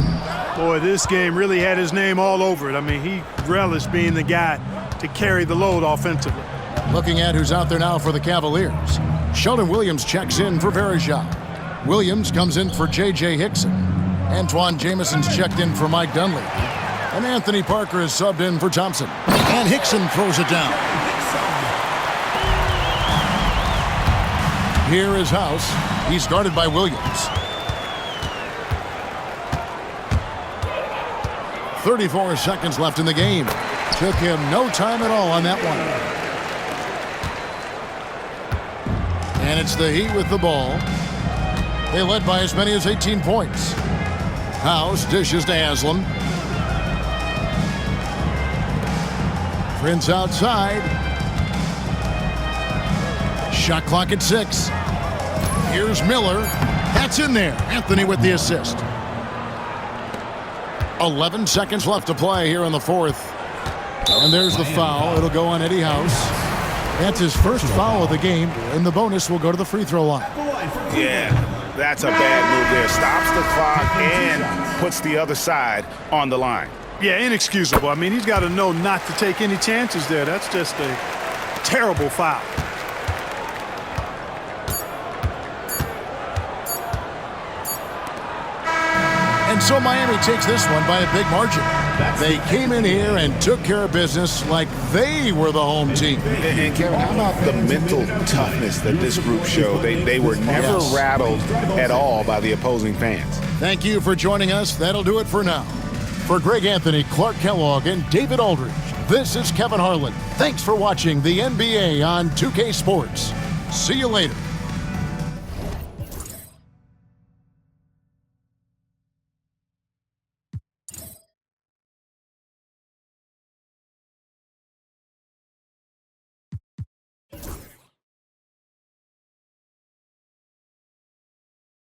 Boy, this game really had his name all over it. I mean, he relished being the guy to carry the load offensively. Looking at who's out there now for the Cavaliers. Sheldon Williams checks in for Verajao. Williams comes in for J.J. Hickson. Antoine Jameson's checked in for Mike Dunleavy. And Anthony Parker is subbed in for Thompson. And Hickson throws it down. Here is House. He's guarded by Williams. 34 seconds left in the game. Took him no time at all on that one. And it's the Heat with the ball. They led by as many as 18 points. House dishes to Haslam. Prince outside. Shot clock at 6. Here's Miller. That's in there. Anthony with the assist. 11 seconds left to play here in the 4th. And there's the foul. It'll go on Eddie House. That's his first foul of the game, and the bonus will go to the free throw line. Yeah, that's a bad move there. Stops the clock and puts the other side on the line. Yeah, inexcusable. I mean, he's got to know not to take any chances there. That's just a terrible foul. And so Miami takes this one by a big margin. They came in here and took care of business like they were the home team. And Kevin, how about the mental toughness that this group showed? They were never rattled at all by the opposing fans. Thank you for joining us. That'll do it for now. For Greg Anthony, Clark Kellogg, and David Aldridge, this is Kevin Harlan. Thanks for watching the NBA on 2K Sports. See you later.